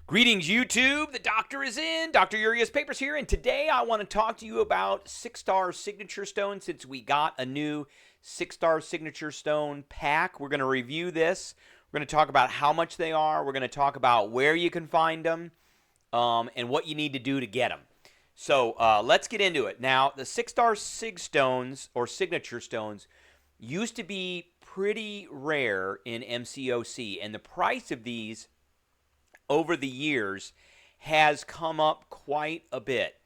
Greetings, YouTube. The doctor is in. Dr. Urias Papers here, and today I want to talk to you about 6-star signature stone since we got a new 6-star signature stone pack. We're going to review this. We're going to talk about how much they are. We're going to talk about where you can find them and what you need to do to get them. So let's get into it. Now, the 6-star sig stones or signature stones used to be pretty rare in MCOC, and the price of these over the years has come up quite a bit.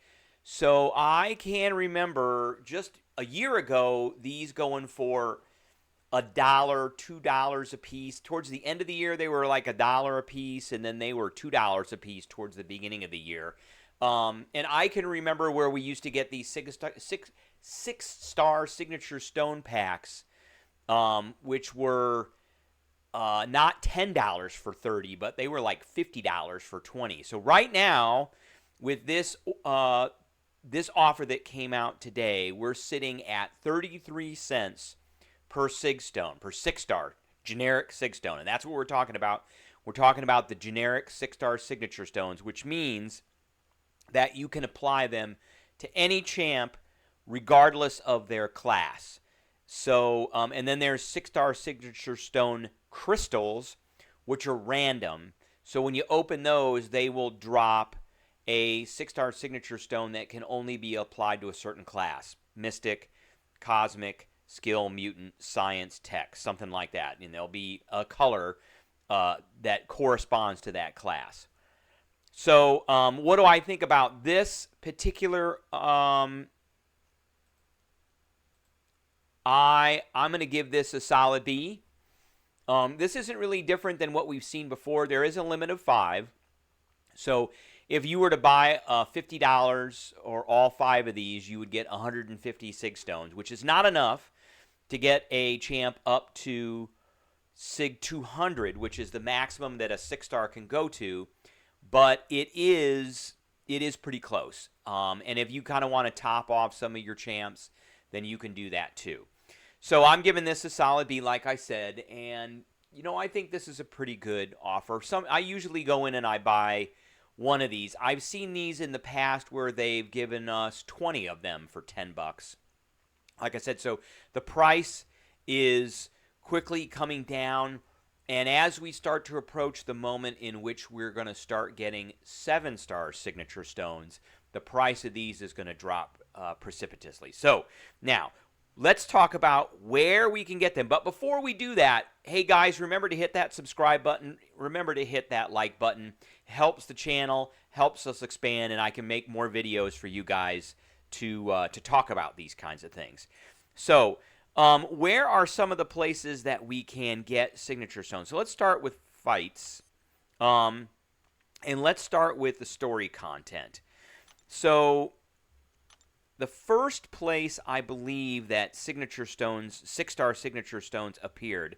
So I can remember just a year ago these going for $1, $2 a piece. Towards the end of the year they were like $1 a piece, and then they were $2 a piece towards the beginning of the year. And I can remember where we used to get these six-star signature stone packs, which were not $10 for 30, but they were like $50 for 20. So right now, with this this offer that came out today, we're sitting at 33 cents per sig stone, per 6-star generic sig stone, and that's what we're talking about. We're talking about the generic 6-star signature stones, which means that you can apply them to any champ regardless of their class. So, and then there's 6-star signature stone crystals, which are random. So when you open those, they will drop a 6-star signature stone that can only be applied to a certain class: Mystic, Cosmic, Skill, Mutant, Science, Tech, something like that. And there'll be a color that corresponds to that class. So what do I think about this particular? I'm going to give this a solid B. This isn't really different than what we've seen before. There is a limit of 5. So if you were to buy $50 or all 5 of these, you would get 150 sig stones, which is not enough to get a champ up to sig 200, which is the maximum that a 6-star can go to. But it is pretty close. And if you kind of want to top off some of your champs, then you can do that too. So I'm giving this a solid B, like I said, and I think this is a pretty good offer. I usually go in and I buy one of these. I've seen these in the past where they've given us 20 of them for $10. Like I said, so the price is quickly coming down, and as we start to approach the moment in which we're going to start getting 7-star signature stones, the price of these is going to drop precipitously. So now, let's talk about where we can get them. But before we do that, hey guys, remember to hit that subscribe button. Remember to hit that like button. It helps the channel, helps us expand, and I can make more videos for you guys to talk about these kinds of things. So, where are some of the places that we can get signature stones? So let's start with fights, and let's start with the story content. So the first place I believe that signature stones, 6-star signature stones appeared,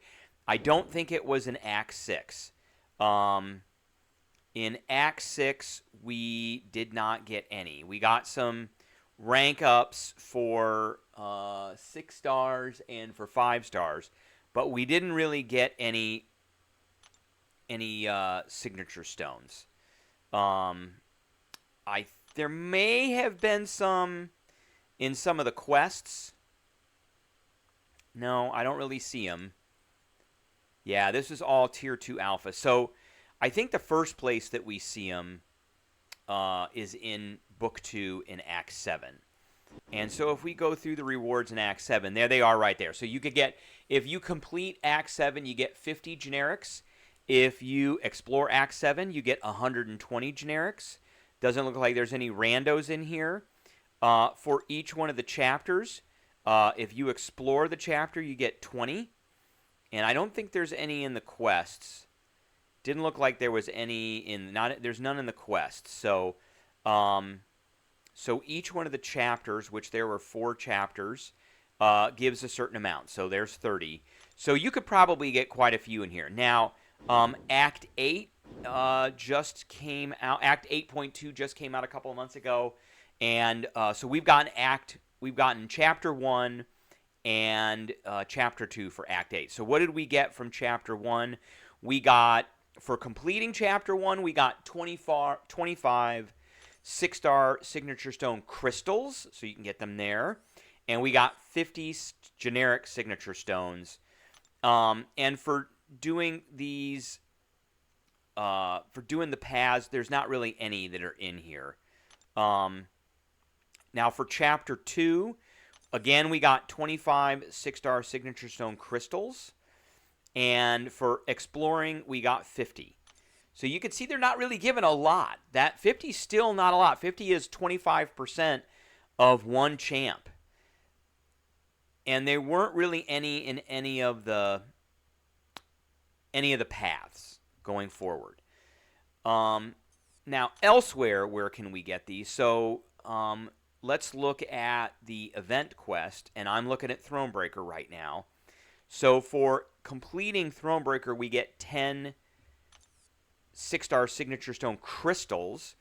I don't think it was in Act 6. In Act 6, we did not get any. We got some rank ups for 6 stars and for 5 stars, but we didn't really get any signature stones. There may have been some in some of the quests. No, I don't really see them. Yeah, this is all Tier 2 Alpha. So I think the first place that we see them is in Book 2 in Act 7. And so if we go through the rewards in Act 7, there they are right there. So you could get, if you complete Act 7, you get 50 generics. If you explore Act 7, you get 120 generics. Doesn't look like there's any randos in here. For each one of the chapters, if you explore the chapter, you get 20. And I don't think there's any in the quests. Didn't look like there was any in, there's none in the quests. So, so each one of the chapters, which there were 4 chapters, gives a certain amount. So there's 30. So you could probably get quite a few in here. Now, Act 8 just came out. Act 8.2 just came out a couple of months ago. And so we've gotten Chapter 1 and Chapter 2 for Act 8. So what did we get from Chapter 1? We got For completing Chapter 1, we got 25 6-star Signature Stone crystals, so you can get them there. And we got 50 generic Signature Stones. And for doing these, for doing the paths, there's not really any that are in here. Now for Chapter 2, again, we got 25 6-star Signature Stone crystals. And for exploring, we got 50. So you can see they're not really given a lot. That 50 is still not a lot. 50 is 25% of one champ. And there weren't really any in any of the paths going forward. Now, elsewhere, where can we get these? So let's look at the event quest, and I'm looking at Thronebreaker right now. So for completing Thronebreaker, we get 10 6-star Signature Stone crystals,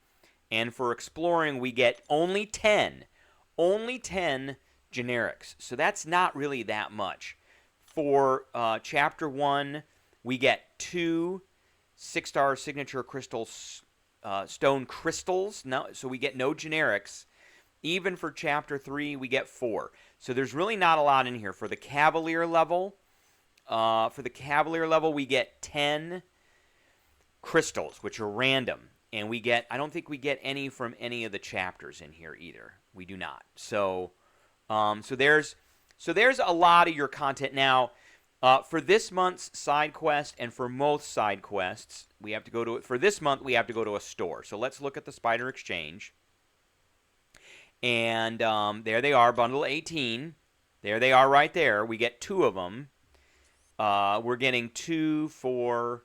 and for exploring, we get only 10 generics. So that's not really that much. For Chapter 1, we get 2 6-star Signature Crystals, Stone crystals. No, so we get no generics. Even for Chapter 3, we get 4. So there's really not a lot in here. For the Cavalier level, we get 10 crystals, which are random. And we get, I don't think we get any from any of the chapters in here either. We do not. So there's a lot of your content. Now, for this month's side quest and for most side quests, we have to go to, for this month, we have to go to a store. So let's look at the Spider Exchange. And there they are, bundle 18. There they are right there. We get 2 of them. We're getting 2 for,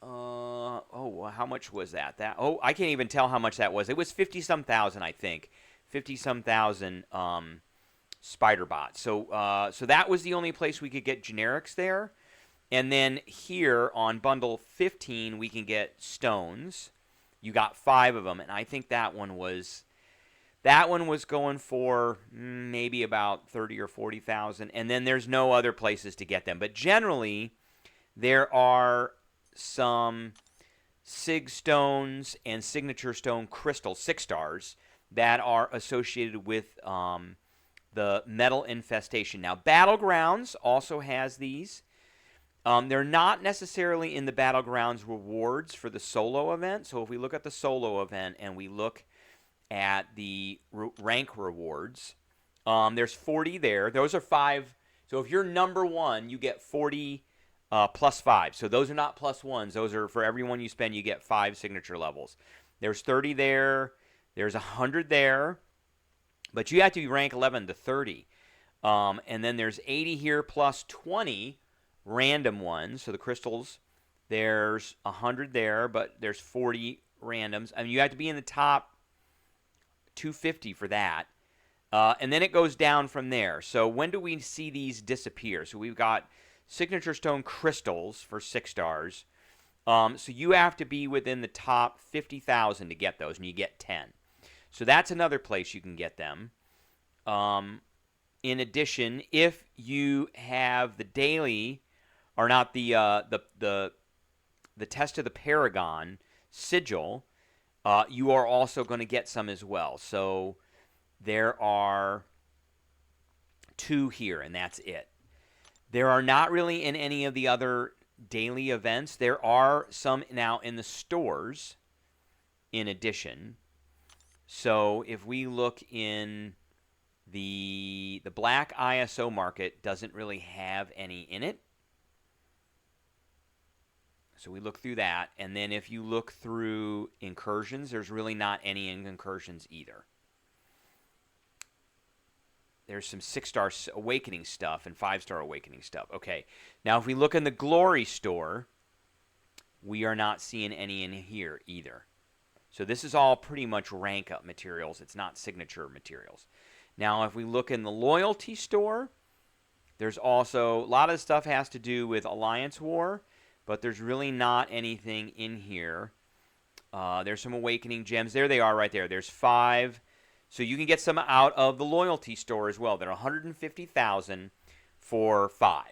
how much was that? I can't even tell how much that was. It was 50-some thousand, I think. 50-some thousand spider bots. So that was the only place we could get generics there. And then here on bundle 15, we can get stones. You got 5 of them, and I think that one was going for maybe about 30 or 40,000, and then there's no other places to get them. But generally, there are some Sig Stones and Signature Stone crystals, 6 stars, that are associated with the Metal Infestation. Now, Battlegrounds also has these. They're not necessarily in the Battlegrounds rewards for the solo event. So if we look at the solo event and we look at the rank rewards, there's 40 there. Those are 5. So if you're number 1, you get 40 plus 5. So those are not plus 1s. Those are for every one you spend, you get 5 signature levels. There's 30 there. There's 100 there. But you have to be rank 11 to 30. And then there's 80 here plus 20 random ones. So the crystals, there's 100 there, but there's 40 randoms. I mean, you have to be in the top 250 for that. And then it goes down from there. So when do we see these disappear? So we've got Signature Stone crystals for 6 stars. So you have to be within the top 50,000 to get those, and you get 10. So that's another place you can get them. In addition, if you have the daily, or not the Test of the Paragon sigil, you are also going to get some as well. So there are 2 here, and that's it. There are not really in any of the other daily events. There are some now in the stores in addition. So if we look in the black ISO market, doesn't really have any in it. So we look through that, and then if you look through incursions, there's really not any in incursions either. There's some 6-star awakening stuff and 5-star awakening stuff. Okay, now if we look in the glory store, we are not seeing any in here either. So this is all pretty much rank up materials. It's not signature materials. Now if we look in the loyalty store, there's also a lot of stuff has to do with Alliance War, but there's really not anything in here. There's some awakening gems. There they are right there. There's 5. So you can get some out of the loyalty store as well. They're 150,000 for 5.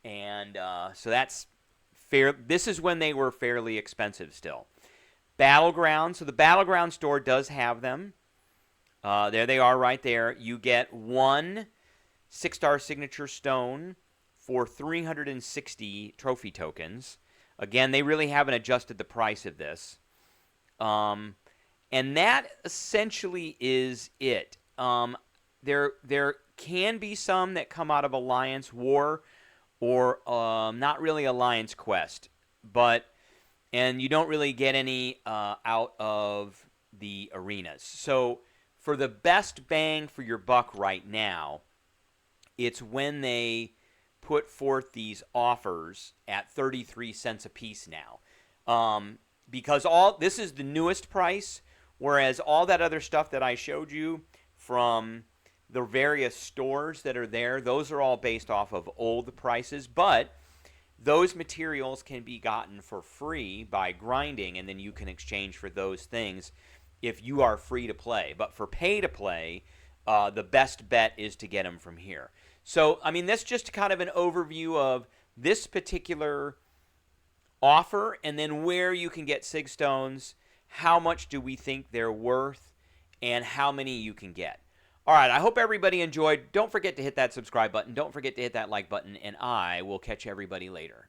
And so that's This is when they were fairly expensive still. Battleground. So the Battleground store does have them. There they are right there. You get one 6-star signature stone for 360 trophy tokens. Again, they really haven't adjusted the price of this. And that essentially is it. There can be some that come out of Alliance War or not really Alliance Quest, and you don't really get any out of the arenas. So for the best bang for your buck right now, it's when they put forth these offers at 33 cents a piece now. Because this is the newest price, whereas all that other stuff that I showed you from the various stores that are there, those are all based off of old prices, but those materials can be gotten for free by grinding, and then you can exchange for those things if you are free to play. But for pay to play, the best bet is to get them from here. So, I mean, that's just kind of an overview of this particular offer, and then where you can get SIG stones, how much do we think they're worth, and how many you can get. All right, I hope everybody enjoyed. Don't forget to hit that subscribe button. Don't forget to hit that like button, and I will catch everybody later.